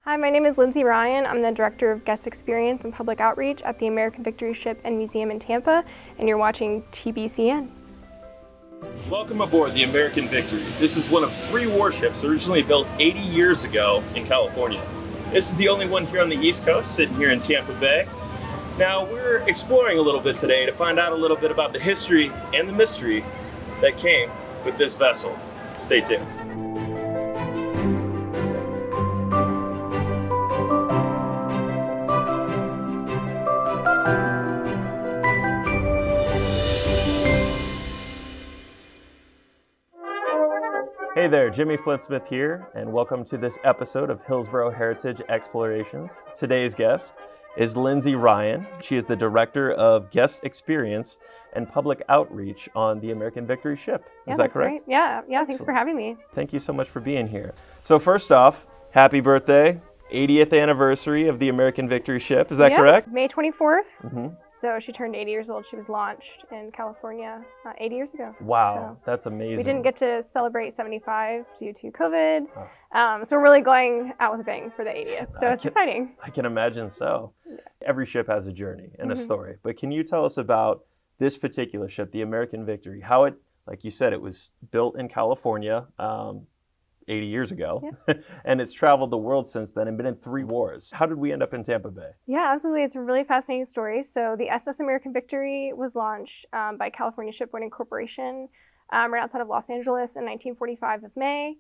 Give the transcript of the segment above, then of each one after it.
Hi, my name is Lindsay Ryan. I'm the Director of Guest Experience and Public Outreach at the American Victory Ship and Museum in Tampa, and you're watching TBCN. Welcome aboard the American Victory. This is one of 3 warships originally built 80 years ago in California. This is the only one here on the East Coast, sitting here in Tampa Bay. Now, we're exploring a little bit today to find out a little bit about the history and the mystery that came with this vessel. Stay tuned. Hey there, Jimmy Flintsmith here, and welcome to this episode of Hillsborough Heritage Explorations. Today's guest is Lindsay Ryan. She is the Director of Guest Experience and Public Outreach on the American Victory ship. Is that correct? Right. Yeah, thanks for having me. Thank you so much for being here. So first off, happy birthday. 80th anniversary of the American Victory ship. Is that correct? May 24th. Mm-hmm. So she turned 80 years old. She was launched in California 80 years ago. Wow, so that's amazing. we didn't get to celebrate 75 due to COVID. So we're really going out with a bang for the 80th. So it's exciting. I can imagine so. Yeah. Every ship has a journey and a story. But can you tell us about this particular ship, the American Victory, how it, like you said, it was built in California 80 years ago, and it's traveled the world since then and been in 3 wars. How did we end up in Tampa Bay? Yeah, absolutely. It's a really fascinating story. So the SS American Victory was launched by California Shipbuilding Corporation right outside of Los Angeles in 1945 of May.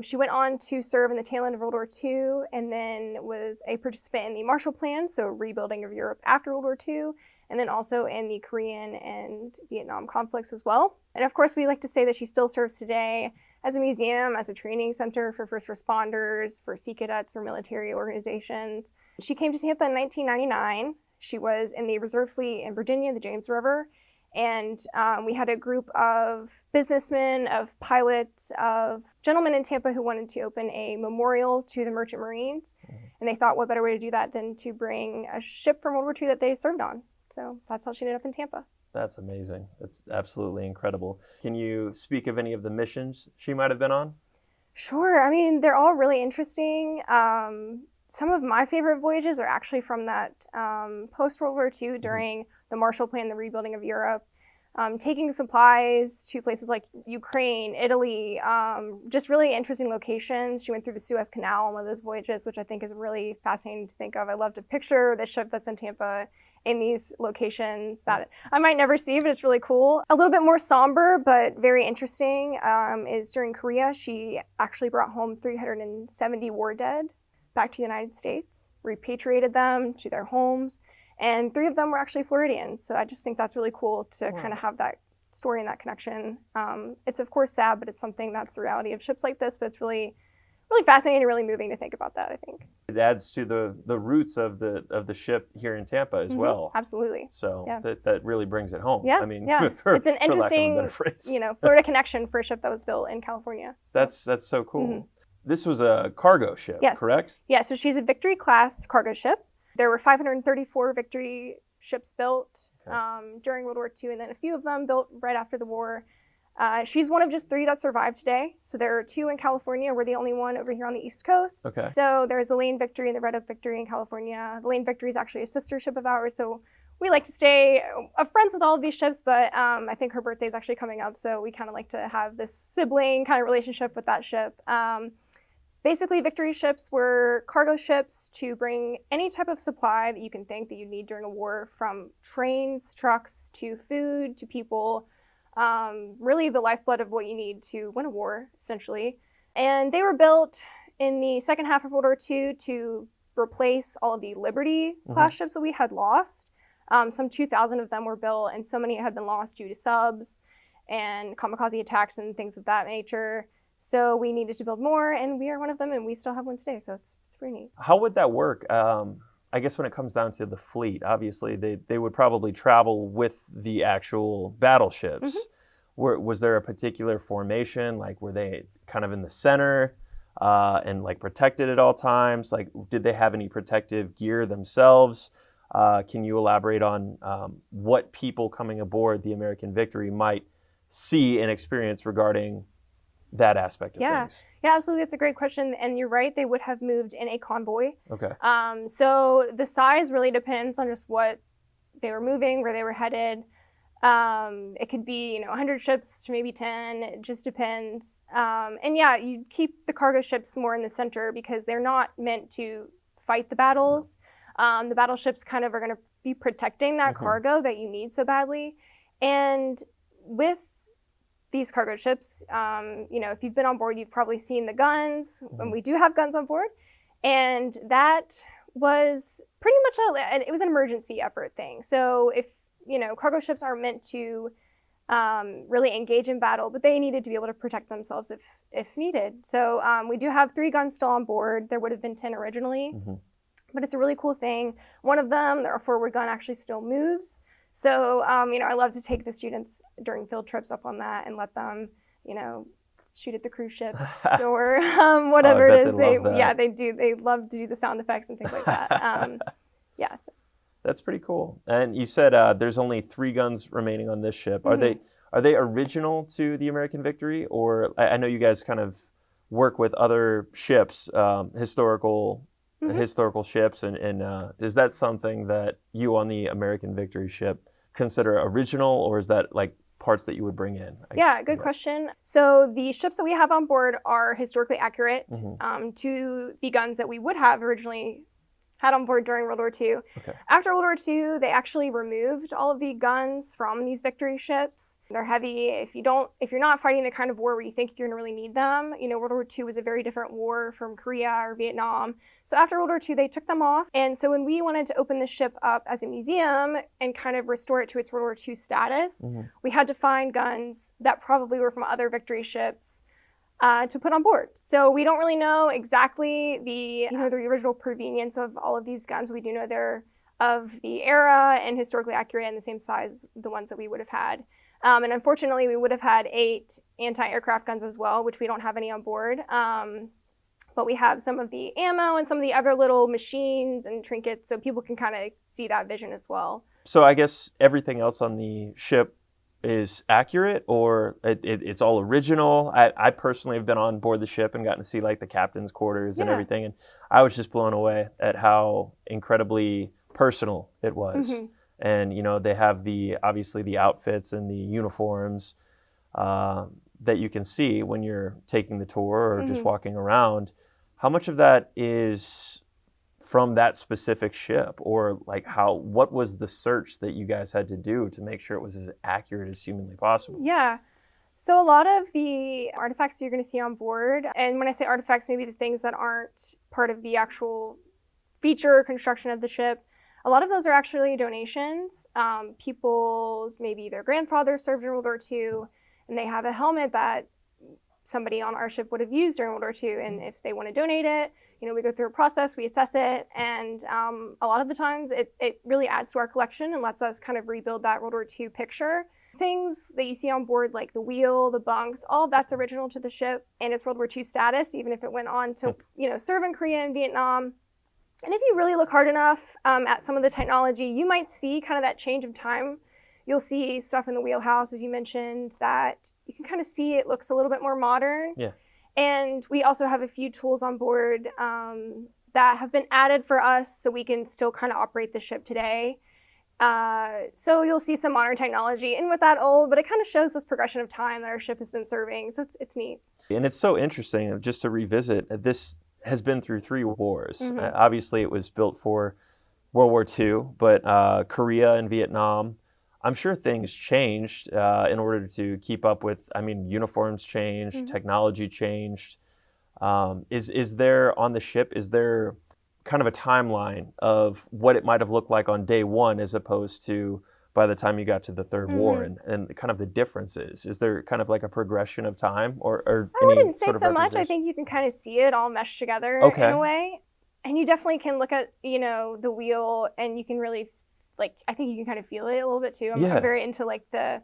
She went on to serve in the tail end of World War II and then was a participant in the Marshall Plan, so rebuilding of Europe after World War II, and then also in the Korean and Vietnam conflicts as well. And of course, we like to say that she still serves today as a museum, as a training center for first responders, for Sea Cadets, for military organizations. She came to Tampa in 1999. She was in the Reserve Fleet in Virginia, the James River. And we had a group of businessmen, of pilots, of gentlemen in Tampa who wanted to open a memorial to the Merchant Marines. And they thought, what better way to do that than to bring a ship from World War II that they served on. So that's how she ended up in Tampa. That's amazing. That's absolutely incredible. Can you speak of any of the missions she might have been on? Sure. I mean, they're all really interesting. Some of my favorite voyages are actually from that post-World War II during the Marshall Plan, the rebuilding of Europe, taking supplies to places like Ukraine, Italy, just really interesting locations. She went through the Suez Canal on one of those voyages, which I think is really fascinating to think of. I love to picture the ship that's in Tampa in these locations that I might never see, but it's really cool. A little bit more somber, but very interesting, is during Korea, she actually brought home 370 war dead back to the United States, repatriated them to their homes, and 3 of them were actually Floridians. So I just think that's really cool to kind of have that story and that connection. It's of course sad, but it's something that's the reality of ships like this, but it's really fascinating and really moving to think about that, I think. It adds to the roots of the ship here in Tampa as well. Absolutely. So that really brings it home. Yeah, I mean, it's an interesting, Florida connection for a ship that was built in California. That's so cool. This was a cargo ship, correct? Yeah, so she's a Victory class cargo ship. There were 534 Victory ships built during World War II, and then a few of them built right after the war. She's one of just 3 that survived today. So there are 2 in California. We're the only one over here on the East Coast. Okay. So there's the Lane Victory and the Red Oak Victory in California. The Lane Victory is actually a sister ship of ours. So we like to stay friends with all of these ships, but I think her birthday is actually coming up. So we kind of like to have this sibling kind of relationship with that ship. Basically, Victory ships were cargo ships to bring any type of supply that you can think that you need during a war, from trains, trucks, to food, to people. Really the lifeblood of what you need to win a war, essentially. And they were built in the second half of World War II to replace all of the Liberty class ships that we had lost. Some 2,000 of them were built, and so many had been lost due to subs and kamikaze attacks and things of that nature. So we needed to build more, and we are one of them, and we still have one today, so it's pretty neat. How would that work? I guess when it comes down to the fleet, obviously they would probably travel with the actual battleships. Was there a particular formation? Like, were they kind of in the center and like protected at all times? Like, did they have any protective gear themselves? Can you elaborate on what people coming aboard the American Victory might see and experience regarding that aspect of things? Yeah, absolutely. That's a great question. And you're right, they would have moved in a convoy. Okay. So the size really depends on just what they were moving, where they were headed. It could be, 100 ships to maybe 10. It just depends. And yeah, you keep the cargo ships more in the center because they're not meant to fight the battles. The battleships kind of are going to be protecting that cargo that you need so badly. And with these cargo ships, if you've been on board, you've probably seen the guns, and we do have guns on board. And that was pretty much it was an emergency effort thing. So if, cargo ships aren't meant to really engage in battle, but they needed to be able to protect themselves if needed. So we do have 3 guns still on board. There would have been 10 originally, but it's a really cool thing. One of them, their forward gun, actually still moves. So, I love to take the students during field trips up on that and let them, shoot at the cruise ships or whatever it is. They do. They love to do the sound effects and things like that. So. That's pretty cool. And you said there's only 3 guns remaining on this ship. Are they original to the American Victory, or I know you guys kind of work with other ships, historical ships, and is that something that you on the American Victory ship consider original, or is that like parts that you would bring in? Good question. So the ships that we have on board are historically accurate to the guns that we would have originally had on board during World War II. Okay. After World War II, they actually removed all of the guns from these Victory ships. They're heavy. If you're not fighting the kind of war where you think you're going to really need them, World War II was a very different war from Korea or Vietnam. So after World War II, they took them off. And so when we wanted to open the ship up as a museum and kind of restore it to its World War II status, we had to find guns that probably were from other Victory ships to put on board. So we don't really know exactly the original provenience of all of these guns. We do know they're of the era and historically accurate and the same size as the ones that we would have had. And unfortunately, we would have had 8 anti-aircraft guns as well, which we don't have any on board. But we have some of the ammo and some of the other little machines and trinkets, so people can kind of see that vision as well. So I guess everything else on the ship is accurate, or it's all original? I personally have been on board the ship and gotten to see like the captain's quarters and everything, and I was just blown away at how incredibly personal it was. And they have obviously the outfits and the uniforms that you can see when you're taking the tour or just walking around. How much of that is from that specific ship, or like what was the search that you guys had to do to make sure it was as accurate as humanly possible? Yeah. So a lot of the artifacts you're going to see on board, and when I say artifacts, maybe the things that aren't part of the actual feature or construction of the ship, a lot of those are actually donations. People's, maybe their grandfather served in World War II, and they have a helmet that somebody on our ship would have used during World War II, and if they want to donate it, we go through a process, we assess it, and a lot of the times it really adds to our collection and lets us kind of rebuild that World War II picture. Things that you see on board, like the wheel, the bunks, all of that's original to the ship and its World War II status, even if it went on to serve in Korea and Vietnam. And if you really look hard enough at some of the technology, you might see kind of that change of time. You'll see stuff in the wheelhouse, as you mentioned, that you can kind of see it looks a little bit more modern. Yeah. And we also have a few tools on board that have been added for us so we can still kind of operate the ship today. So you'll see some modern technology in with that old, but it kind of shows this progression of time that our ship has been serving. So it's neat. And it's so interesting, just to revisit, this has been through 3 wars. Obviously, it was built for World War II, but Korea and Vietnam, I'm sure things changed in order to keep up with, uniforms changed, technology changed. Is there on the ship, is there kind of a timeline of what it might have looked like on day 1 as opposed to by the time you got to the 3rd war, and kind of the differences? Is there kind of like a progression of time, or I wouldn't say so much. I think you can kind of see it all meshed together in a way. And you definitely can look at, the wheel, and you can really, I think you can kind of feel it a little bit too. I'm very into the,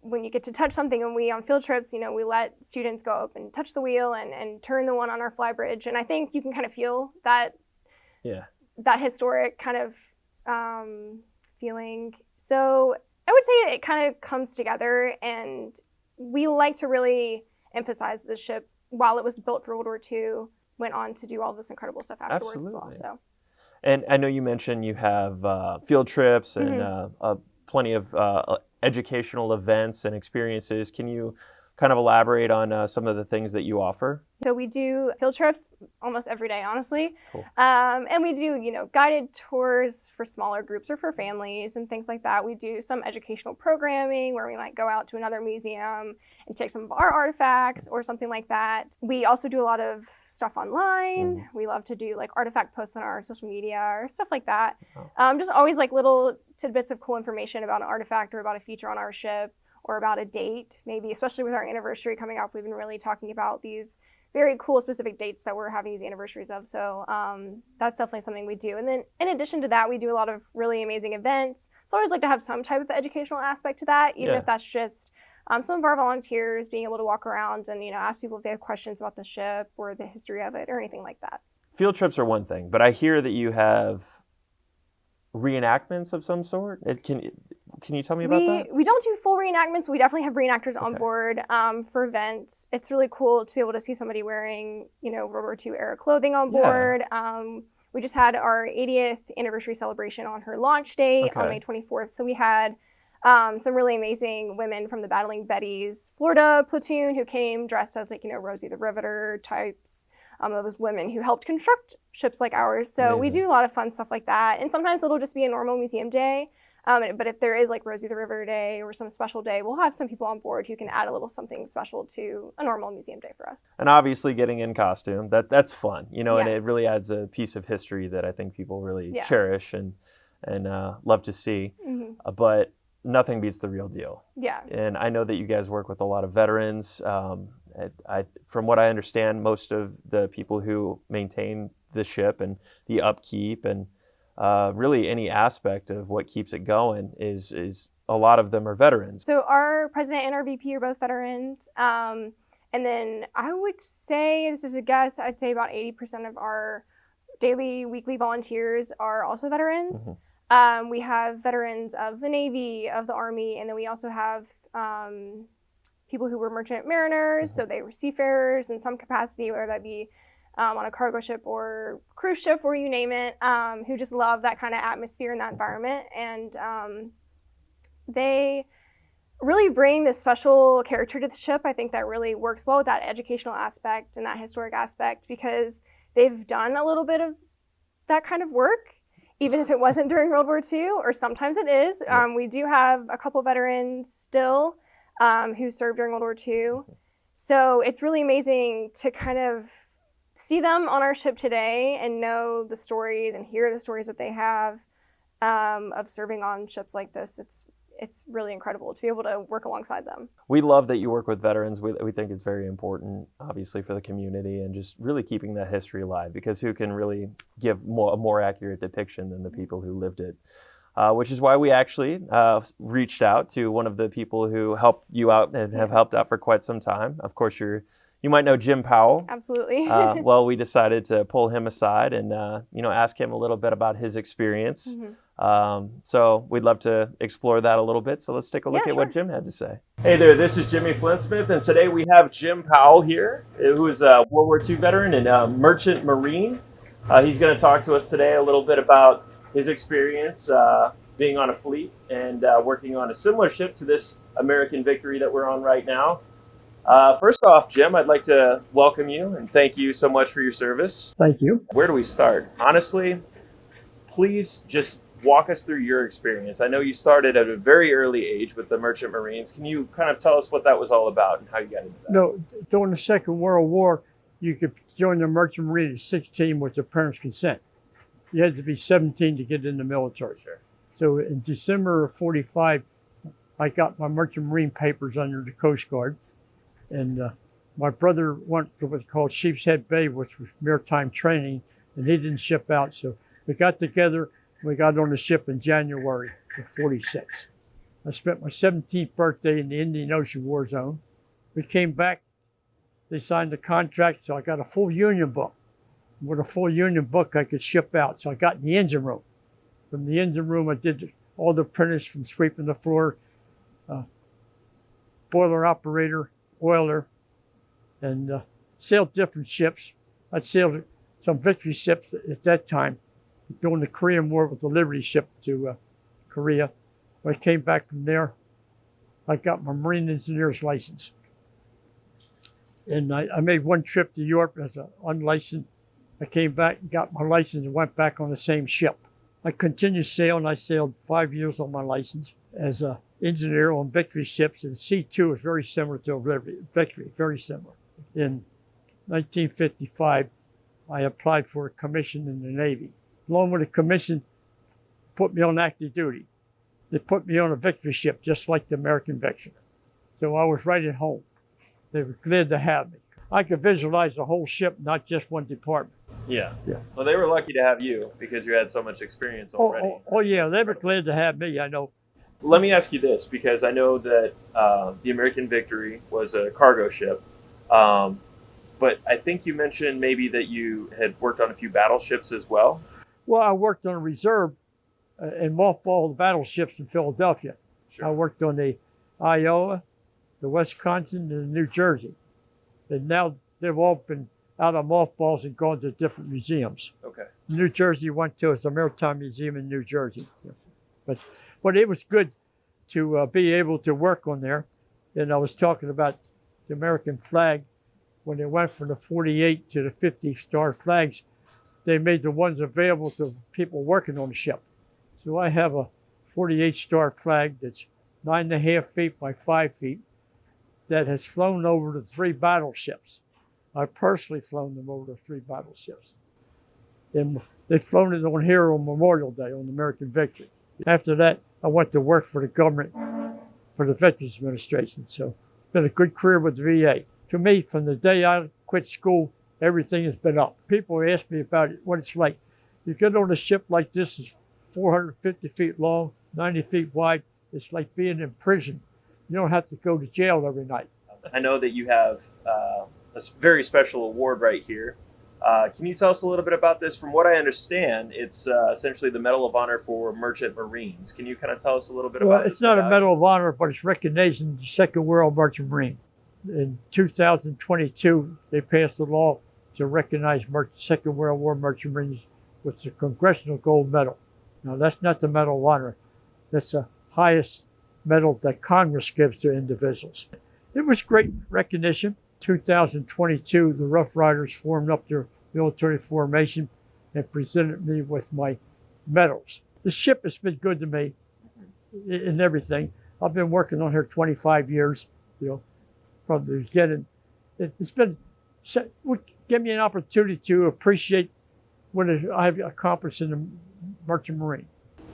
when you get to touch something, and we on field trips, we let students go up and touch the wheel and turn the one on our fly bridge. And I think you can kind of feel that, that historic kind of feeling. So I would say it kind of comes together, and we like to really emphasize the ship, while it was built for World War II, went on to do all this incredible stuff afterwards as well. So. And I know you mentioned you have field trips and plenty of educational events and experiences. Can you kind of elaborate on some of the things that you offer? So we do field trips almost every day, honestly. Cool. And we do, guided tours for smaller groups or for families and things like that. We do some educational programming where we might go out to another museum and take some of our artifacts or something like that. We also do a lot of stuff online. We love to do like artifact posts on our social media or stuff like that. Just always like little tidbits of cool information about an artifact or about a feature on our ship, or about a date, maybe, especially with our anniversary coming up. We've been really talking about these very cool specific dates that we're having these anniversaries of. So that's definitely something we do. And then in addition to that, we do a lot of really amazing events. So I always like to have some type of educational aspect to that, even if that's just some of our volunteers being able to walk around and, ask people if they have questions about the ship or the history of it or anything like that. Field trips are one thing, but I hear that you have reenactments of some sort. Can you tell me about that? We don't do full reenactments. We definitely have reenactors on board for events. It's really cool to be able to see somebody wearing, World War II era clothing on board. We just had our 80th anniversary celebration on her launch date on May 24th. So we had some really amazing women from the Battling Betties Florida platoon who came dressed as Rosie the Riveter types. Those women who helped construct ships like ours. So we do a lot of fun stuff like that. And sometimes it'll just be a normal museum day. But if there is like Rosie the Riveter Day or some special day, we'll have some people on board who can add a little something special to a normal museum day for us. And obviously getting in costume, that's fun, and it really adds a piece of history that I think people really cherish and love to see. But nothing beats the real deal. Yeah. And I know that you guys work with a lot of veterans. From what I understand, most of the people who maintain the ship and the upkeep and really any aspect of what keeps it going is a lot of them are veterans. So our president and our VP are both veterans. And then I would say, this is a guess, I'd say about 80% of our daily, weekly volunteers are also veterans. We have veterans of the Navy, of the Army, and then we also have people who were merchant mariners, so they were seafarers in some capacity, whether that be on a cargo ship or cruise ship, or you name it, who just love that kind of atmosphere and that environment. And they really bring this special character to the ship. I think that really works well with that educational aspect and that historic aspect, because they've done a little bit of that kind of work, even if it wasn't during World War II, or sometimes it is. We do have a couple veterans still who served during World War II. So it's really amazing to kind of see them on our ship today and know the stories and hear the stories that they have of serving on ships like this. It's really incredible to be able to work alongside them. We love that you work with veterans. We think it's very important, obviously, for the community and just really keeping that history alive, because who can really give a more accurate depiction than the people who lived it? Which is why we actually reached out to one of the people who helped you out and have helped out for quite some time. Of course, you might know Jim Powell. Absolutely. Well, we decided to pull him aside and ask him a little bit about his experience. So we'd love to explore that a little bit. So let's take a look at what Jim had to say. Hey there, this is Jimmy Flintsmith, and today we have Jim Powell here, who is a World War II veteran and merchant marine. He's going to talk to us today a little bit about his experience being on a fleet and working on a similar ship to this American Victory that we're on right now. First off, Jim, I'd like to welcome you and thank you so much for your service. Thank you. Where do we start? Honestly, please just walk us through your experience. I know you started at a very early age with the Merchant Marines. Can you kind of tell us what that was all about and how you got into that? No, during the Second World War, you could join the Merchant Marine at 16 with your parents' consent. You had to be 17 to get in the military. So in December of 45, I got my Merchant Marine papers under the Coast Guard. And my brother went to what's called Sheep's Head Bay, which was maritime training, and he didn't ship out. So we got together, we got on the ship in January of 46. I spent my 17th birthday in the Indian Ocean War Zone. We came back, they signed the contract, so I got a full union book. With a full union book, I could ship out. So I got in the engine room. From the engine room, I did all the apprentice from sweeping the floor, boiler operator, oiler, and sailed different ships. I sailed some victory ships at that time during the Korean War with the Liberty ship to Korea. When I came back from there, I got my marine engineer's license. And I made one trip to Europe as an unlicensed. I came back and got my license and went back on the same ship. I continued sailing. I sailed 5 years on my license as an engineer on victory ships. And C2 is very similar to a victory, very similar. In 1955, I applied for a commission in the Navy. Along with a commission, put me on active duty. They put me on a victory ship, just like the American Victory. So I was right at home. They were glad to have me. I could visualize the whole ship, not just one department. Yeah. Well, they were lucky to have you because you had so much experience already. Oh yeah, they were glad to have me, I know. Let me ask you this, because I know that the American Victory was a cargo ship, but I think you mentioned maybe that you had worked on a few battleships as well. Well, I worked on a reserve and mothballed battleships in Philadelphia. Sure. I worked on the Iowa, the Wisconsin, and the New Jersey. And now they've all been out of mothballs and gone to different museums. Okay. New Jersey went to the Maritime Museum in New Jersey. But it was good to be able to work on there. And I was talking about the American flag. When they went from the 48 to the 50 star flags, they made the ones available to people working on the ship. So I have a 48 star flag that's 9.5 feet by 5 feet that has flown over the 3 battleships. I've personally flown them over the 3 battleships. And they've flown it on here on Memorial Day, on the American Victory. After that, I went to work for the government, for the Veterans Administration. So it's been a good career with the VA. To me, from the day I quit school, everything has been up. People ask me about it, what it's like. You get on a ship like this, it's 450 feet long, 90 feet wide. It's like being in prison. You don't have to go to jail every night. I know that you have a very special award right here. Can you tell us a little bit about this? From what I understand, it's essentially the Medal of Honor for Merchant Marines. Can you kind of tell us a little bit about it? Well, it's not a Medal of Honor, but it's recognition of the Second World Merchant Marine. In 2022, they passed a law to recognize Second World War Merchant Marines with the Congressional Gold Medal. Now, that's not the Medal of Honor. That's the highest medal that Congress gives to individuals. It was great recognition. 2022, the Rough Riders formed up their military formation and presented me with my medals. The ship has been good to me in everything. I've been working on her 25 years, from the beginning. It's been, would give me an opportunity to appreciate what I've accomplished in the Merchant Marine.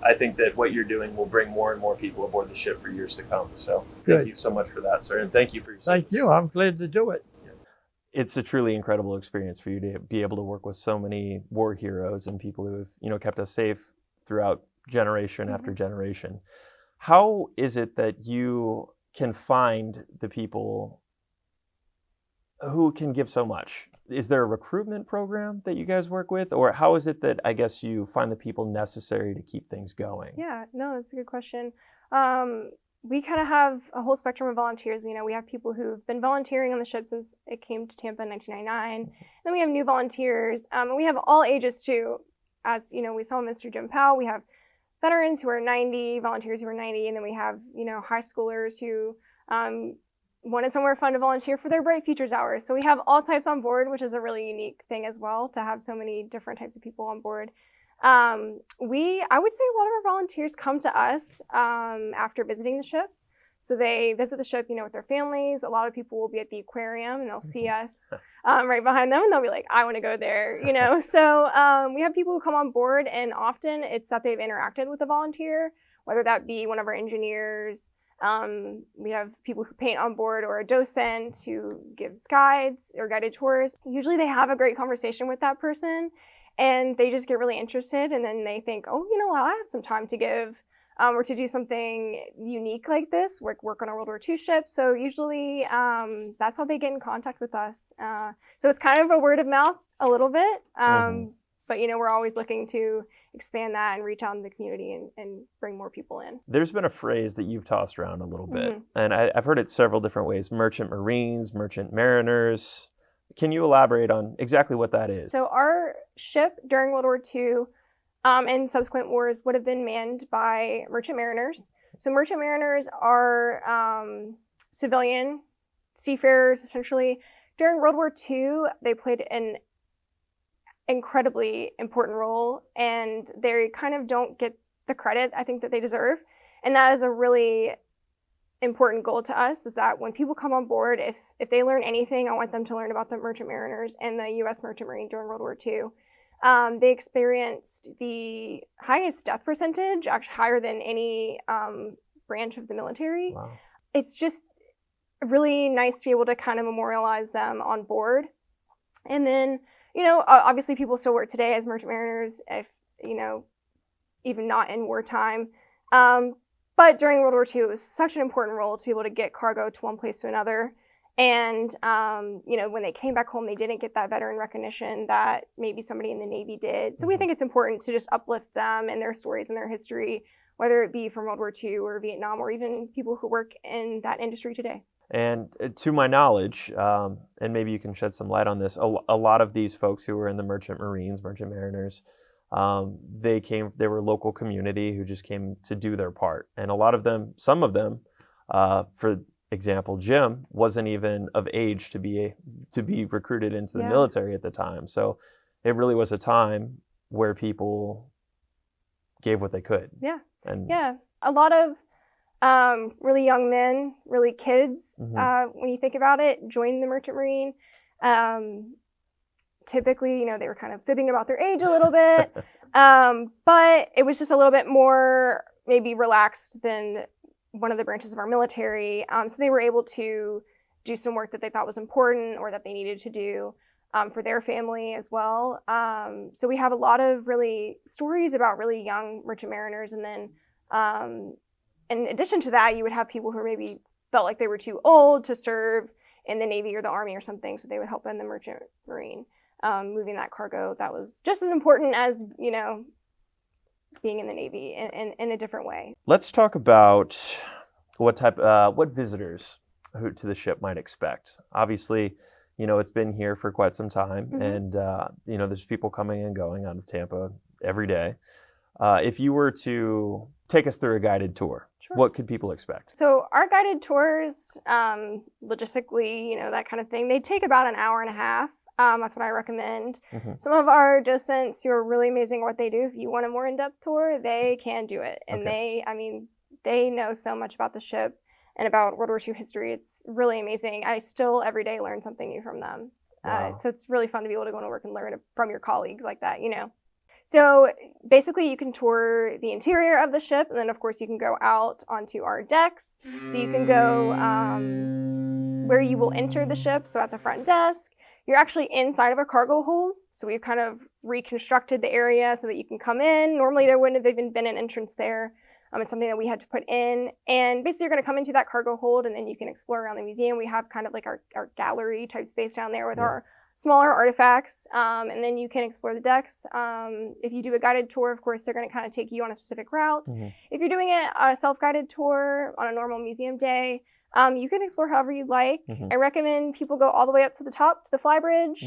I think that what you're doing will bring more and more people aboard the ship for years to come. So Good. Thank you so much for that, sir. And thank you for your service. Thank you. I'm glad to do it. It's a truly incredible experience for you to be able to work with so many war heroes and people who have, kept us safe throughout generation after generation. How is it that you can find the people who can give so much? Is there a recruitment program that you guys work with? Or how is it that, I guess, you find the people necessary to keep things going? Yeah, no, that's a good question. We kind of have a whole spectrum of volunteers. We have people who've been volunteering on the ship since it came to Tampa in 1999. Then we have new volunteers. And we have all ages too. As we saw Mr. Jim Powell, we have veterans who are 90, volunteers who are 90, and then we have, high schoolers who wanted somewhere fun to volunteer for their Bright Futures hours. So we have all types on board, which is a really unique thing as well, to have so many different types of people on board. I would say a lot of our volunteers come to us after visiting the ship. So they visit the ship, with their families. A lot of people will be at the aquarium and they'll see us right behind them and they'll be like, I want to go there, So we have people who come on board, and often it's that they've interacted with a volunteer, whether that be one of our engineers. We have people who paint on board, or a docent who gives guides or guided tours. Usually they have a great conversation with that person and they just get really interested, and then they think, oh, I have some time to give or to do something unique like this, work on a World War II ship. So usually that's how they get in contact with us. So it's kind of a word of mouth a little bit. But, we're always looking to expand that and reach out in the community and bring more people in. There's been a phrase that you've tossed around a little bit, Mm-hmm. and I've heard it several different ways: merchant marines, merchant mariners. Can you elaborate on exactly what that is? So our ship during World War II and subsequent wars would have been manned by merchant mariners. So merchant mariners are civilian seafarers, essentially. During World War II, they played an incredibly important role, and they kind of don't get the credit I think that they deserve. And that is a really important goal to us, is that when people come on board, if they learn anything, I want them to learn about the merchant mariners and the U.S. Merchant Marine during World War II. They experienced the highest death percentage, actually higher than any branch of the military. Wow. It's just really nice to be able to kind of memorialize them on board. And then, obviously people still work today as merchant mariners, if, even not in wartime. But during World War II, it was such an important role to be able to get cargo to one place to another. And, when they came back home, they didn't get that veteran recognition that maybe somebody in the Navy did. So we think it's important to just uplift them and their stories and their history, whether it be from World War II or Vietnam, or even people who work in that industry today. And to my knowledge, and maybe you can shed some light on this, a lot of these folks who were in the merchant marines, merchant mariners, they were local community who just came to do their part. And a lot of them, some of them, for example, Jim wasn't even of age to be recruited into the military at the time. So it really was a time where people gave what they could. Yeah. And a lot of really young men, really kids, when you think about it, joined the Merchant Marine. Typically, they were kind of fibbing about their age a little bit, but it was just a little bit more maybe relaxed than one of the branches of our military. So they were able to do some work that they thought was important or that they needed to do for their family as well. So we have a lot of really stories about really young merchant mariners. And then in addition to that, you would have people who maybe felt like they were too old to serve in the Navy or the Army or something. So they would help in the Merchant Marine, moving that cargo that was just as important as, being in the Navy in a different way. Let's talk about what visitors to the ship might expect. Obviously, it's been here for quite some time, and there's people coming and going out of Tampa every day. If you were to take us through a guided tour, Sure. What could people expect? So our guided tours, logistically, that kind of thing, they take about an hour and a half. That's what I recommend. Some of our docents who are really amazing at what they do, if you want a more in-depth tour, they can do it. And they know so much about the ship and about World War II history. It's really amazing. I still every day learn something new from them. Wow. So it's really fun to be able to go to work and learn from your colleagues like that, So basically you can tour the interior of the ship, and then of course you can go out onto our decks. So you can go where you will enter the ship, so at the front desk. You're actually inside of a cargo hold, so we've kind of reconstructed the area so that you can come in. Normally there wouldn't have even been an entrance there. It's something that we had to put in. And basically you're going to come into that cargo hold, and then you can explore around the museum. We have kind of like our gallery type space down there with our smaller artifacts, and then you can explore the decks. If you do a guided tour, of course, they're going to kind of take you on a specific route. If you're doing a self-guided tour on a normal museum day, you can explore however you'd like. I recommend people go all the way up to the top, to the flybridge,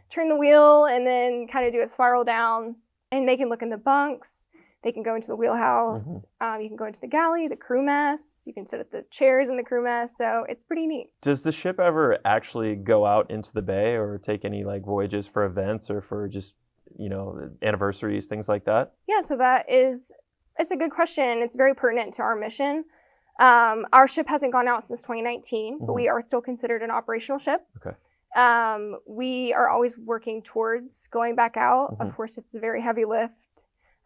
turn the wheel, and then kind of do a spiral down, and they can look in the bunks. They can go into the wheelhouse. You can go into the galley, the crew mess. You can sit at the chairs in the crew mess. So it's pretty neat. Does the ship ever actually go out into the bay or take any voyages for events or for just, anniversaries, things like that? Yeah, so it's a good question. It's very pertinent to our mission. Our ship hasn't gone out since 2019, but we are still considered an operational ship. Okay. We are always working towards going back out. Of course, it's a very heavy lift.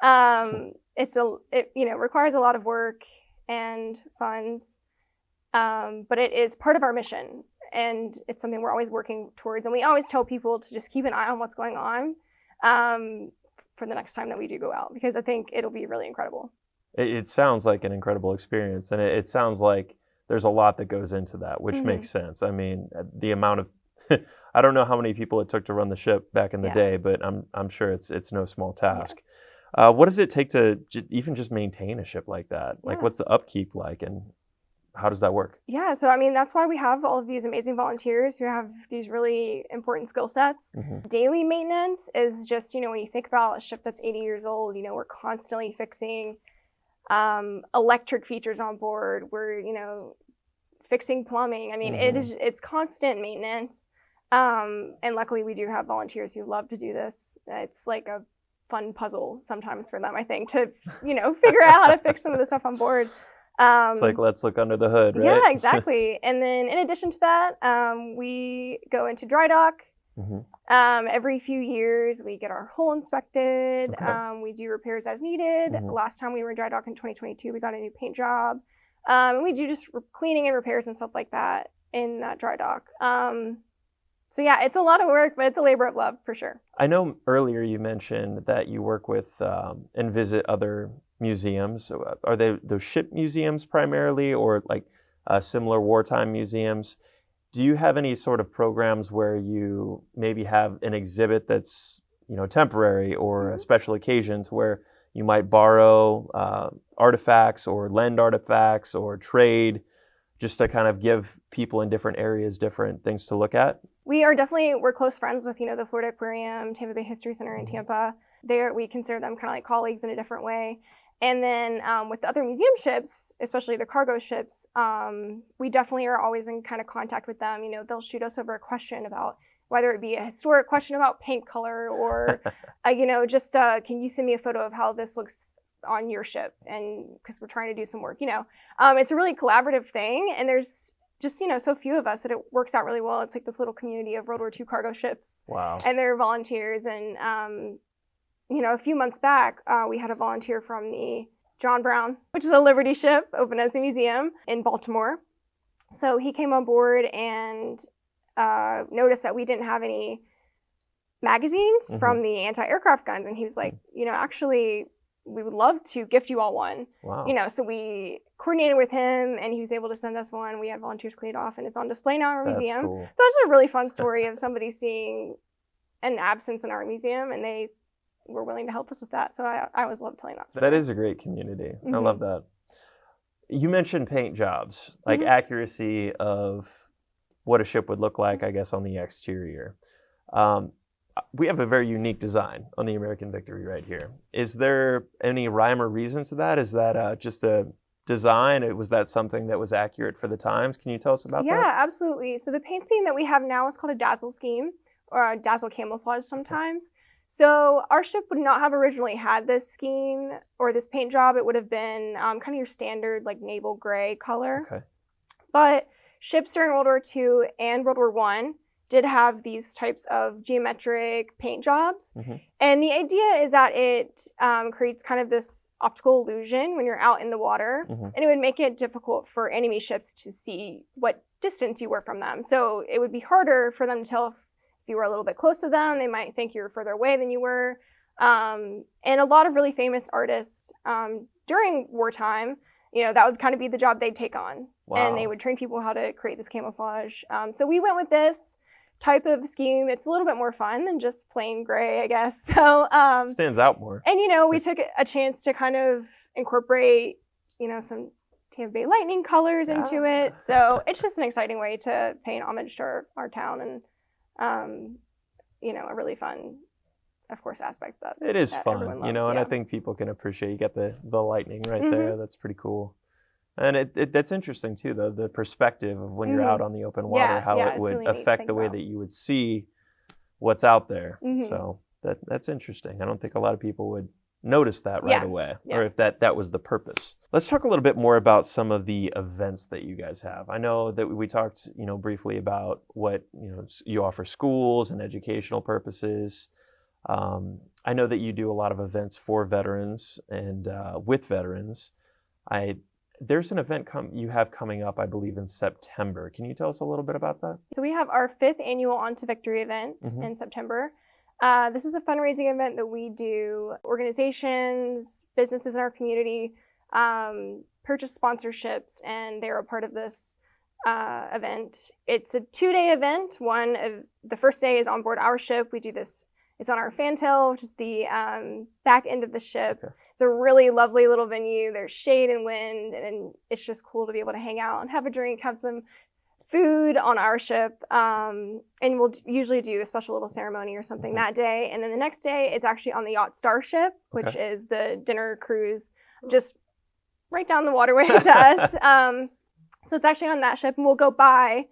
It requires a lot of work and funds, but it is part of our mission, and it's something we're always working towards. And we always tell people to just keep an eye on what's going on for the next time that we do go out, because I think it'll be really incredible. It sounds like an incredible experience, and it sounds like there's a lot that goes into that, which makes sense. I mean, the amount of I don't know how many people it took to run the ship back in the Yeah. day, but I'm sure it's no small task. What does it take to even just maintain a ship like that? Like, Yeah. what's the upkeep like, and how does that work? Yeah, so I mean, that's why we have all of these amazing volunteers who have these really important skill sets. Mm-hmm. Daily maintenance is just, when you think about a ship that's 80 years old, we're constantly fixing electric features on board. We're, fixing plumbing. I mean, Mm-hmm. it's constant maintenance. And luckily we do have volunteers who love to do this. It's like a fun puzzle sometimes for them, I think, to, figure out how to fix some of the stuff on board. It's like, let's look under the hood, right? Yeah, exactly. And then in addition to that, we go into dry dock. Mm-hmm. Every few years, we get our hull inspected. Okay. We do repairs as needed. Mm-hmm. Last time we were in dry dock in 2022, we got a new paint job. And we do just cleaning and repairs and stuff like that in that dry dock. So yeah, it's a lot of work, but it's a labor of love for sure. I know earlier you mentioned that you work with and visit other museums. So, are they those ship museums primarily, or like similar wartime museums? Do you have any sort of programs where you maybe have an exhibit that's temporary or a special occasions where you might borrow artifacts or lend artifacts or trade, just to kind of give people in different areas different things to look at? We're close friends with, the Florida Aquarium, Tampa Bay History Center in Tampa. We consider them kind of like colleagues in a different way. And then with the other museum ships, especially the cargo ships, we definitely are always in kind of contact with them. They'll shoot us over a question about whether it be a historic question about paint color or, just can you send me a photo of how this looks on your ship? And because we're trying to do some work, it's a really collaborative thing. And there's just, so few of us that it works out really well. It's like this little community of World War II cargo ships. Wow. And they're volunteers. And, a few months back, we had a volunteer from the John Brown, which is a Liberty ship, open as a museum in Baltimore. So he came on board and noticed that we didn't have any magazines from the anti-aircraft guns. And he was like, actually, we would love to gift you all one. Wow. So we coordinated with him and he was able to send us one. We had volunteers clean it off and it's on display now in our museum. Cool. So that's a really fun story of somebody seeing an absence in our museum and they were willing to help us with that. So I always love telling that story. That is a great community. I love that. You mentioned paint jobs, like accuracy of what a ship would look like, I guess, on the exterior. We have a very unique design on the American Victory right here. Is there any rhyme or reason to that? Is that just a design? Was that something that was accurate for the times? Can you tell us about that? Yeah, absolutely. So the painting that we have now is called a dazzle scheme or a dazzle camouflage sometimes. So our ship would not have originally had this scheme or this paint job. It would have been kind of your standard like naval gray color. Okay. But ships during World War II and World War I did have these types of geometric paint jobs. And the idea is that it creates kind of this optical illusion when you're out in the water. And it would make it difficult for enemy ships to see what distance you were from them. So it would be harder for them to tell if you were a little bit close to them, they might think you were further away than you were. And a lot of really famous artists during wartime, that would kind of be the job they'd take on. Wow. And they would train people how to create this camouflage. So we went with this type of scheme. It's a little bit more fun than just plain gray, I guess. So stands out more. And, we took a chance to kind of incorporate, some Tampa Bay Lightning colors into it. So it's just an exciting way to pay an homage to our town and a really fun, of course, aspect that it is fun, loves, and I think people can appreciate. You got the lightning right there. That's pretty cool, and that's interesting too. The perspective of when you're out on the open water, how it would really affect the way that you would see what's out there. So that's interesting. I don't think a lot of people would notice that right away, or if that was the purpose. Let's talk a little bit more about some of the events that you guys have. I know that we talked, briefly about what, you offer schools and educational purposes. I know that you do a lot of events for veterans and with veterans. There's an event you have coming up, I believe, in September. Can you tell us a little bit about that? So we have our 5th annual On to Victory event in September. This is a fundraising event that we do. Organizations, businesses in our community purchase sponsorships, and they're a part of this event. It's a 2-day event. The first day is on board our ship. We do this. It's on our fantail, which is the back end of the ship. Okay. It's a really lovely little venue. There's shade and wind, and it's just cool to be able to hang out and have a drink, have some food on our ship. And we'll usually do a special little ceremony or something that day. And then the next day, it's actually on the yacht Starship, which is the dinner cruise just right down the waterway to us. So it's actually on that ship, and we'll go by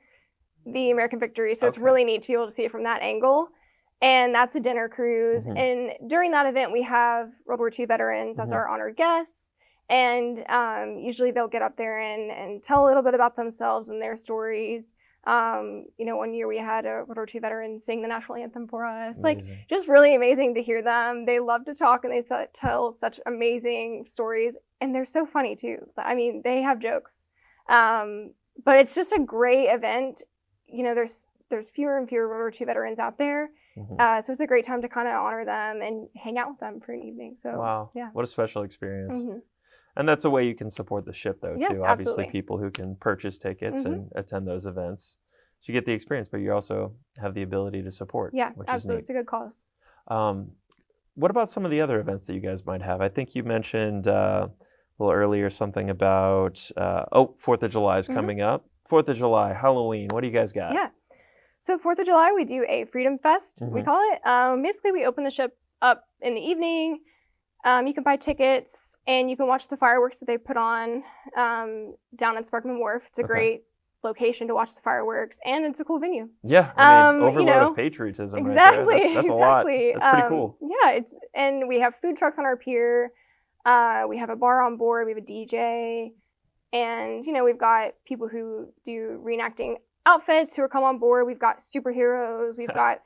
the American Victory. So it's really neat to be able to see it from that angle. And that's a dinner cruise. And during that event, we have World War II veterans as our honored guests. And usually they'll get up there and tell a little bit about themselves and their stories. One year we had a World War II veteran sing the national anthem for us. Amazing. Like, just really amazing to hear them. They love to talk, and they tell such amazing stories. And they're so funny, too. I mean, they have jokes. But it's just a great event. There's fewer and fewer World War II veterans out there. So it's a great time to kind of honor them and hang out with them for an evening. So wow, yeah, what a special experience. And that's a way you can support the ship, though, yes, too. Absolutely. Obviously, people who can purchase tickets and attend those events. So you get the experience, but you also have the ability to support. Yeah, which absolutely. Is it's a good cause. What about some of the other events that you guys might have? I think you mentioned a little earlier something about, 4th of July is coming up. 4th of July, Halloween. What do you guys got? Yeah. So 4th of July, we do a Freedom Fest, we call it. Basically, we open the ship up in the evening. You can buy tickets, and you can watch the fireworks that they put on down at Sparkman Wharf. It's a great location to watch the fireworks, and it's a cool venue. Yeah, I mean, overload of patriotism. Exactly, right there. That's exactly. A lot. That's pretty cool. Yeah, and we have food trucks on our pier. We have a bar on board. We have a DJ, and we've got people who do reenacting outfits who are come on board. We've got superheroes. We've got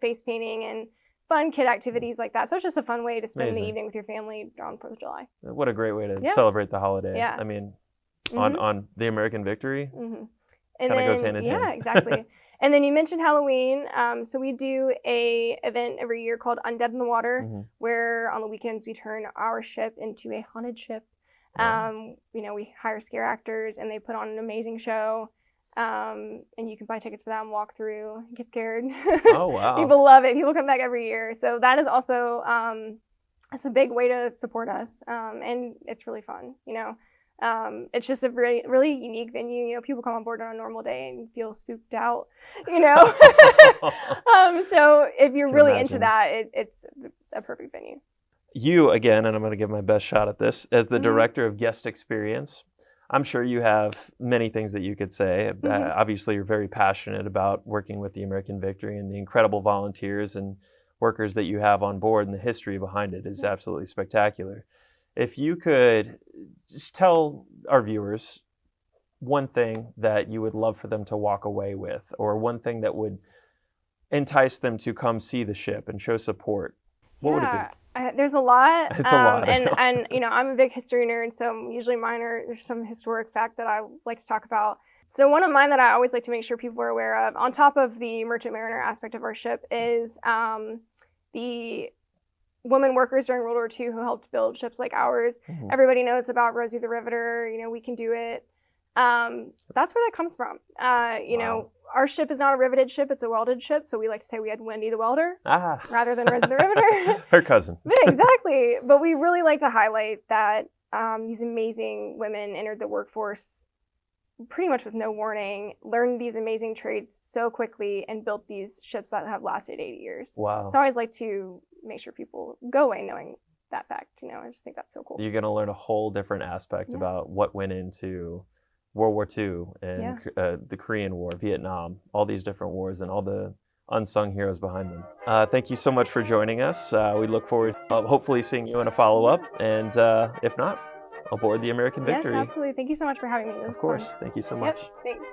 face painting and fun kid activities like that. So it's just a fun way to spend the evening with your family on 4th of July. What a great way to celebrate the holiday. Yeah. I mean, on the American Victory, and kind of goes hand in hand. Yeah, exactly. And then you mentioned Halloween. So we do a event every year called Undead in the Water, where on the weekends we turn our ship into a haunted ship. We hire scare actors, and they put on an amazing show. And you can buy tickets for that and walk through and get scared. Oh, wow. People love it. People come back every year. So that is also it's a big way to support us. And it's really fun, It's just a really, really unique venue. People come on board on a normal day and feel spooked out, So if you're really into that, it's a perfect venue. You, again, and I'm going to give my best shot at this, as the director of guest experience, I'm sure you have many things that you could say. Obviously, you're very passionate about working with the American Victory, and the incredible volunteers and workers that you have on board, and the history behind it is absolutely spectacular. If you could just tell our viewers one thing that you would love for them to walk away with, or one thing that would entice them to come see the ship and show support, what would it be? There's a lot. It's a lot. And I'm a big history nerd, so usually there's some historic fact that I like to talk about. So one of mine that I always like to make sure people are aware of, on top of the merchant mariner aspect of our ship, is the women workers during World War II who helped build ships like ours. Everybody knows about Rosie the Riveter. We can do it. That's where that comes from. Wow. Our ship is not a riveted ship, it's a welded ship, so we like to say we had Wendy the Welder rather than Rosie the Riveter. Her cousin. Yeah, exactly. But we really like to highlight that these amazing women entered the workforce pretty much with no warning, learned these amazing trades so quickly, and built these ships that have lasted 80 years. Wow. So I always like to make sure people go away knowing that fact. I just think that's so cool. You're going to learn a whole different aspect about what went into World War II and the Korean War, Vietnam, all these different wars and all the unsung heroes behind them. Thank you so much for joining us. We look forward to hopefully seeing you in a follow-up, and if not, aboard the American Victory. Yes, absolutely. Thank you so much for having me. This of course. Fun. Thank you so much. Yep, thanks.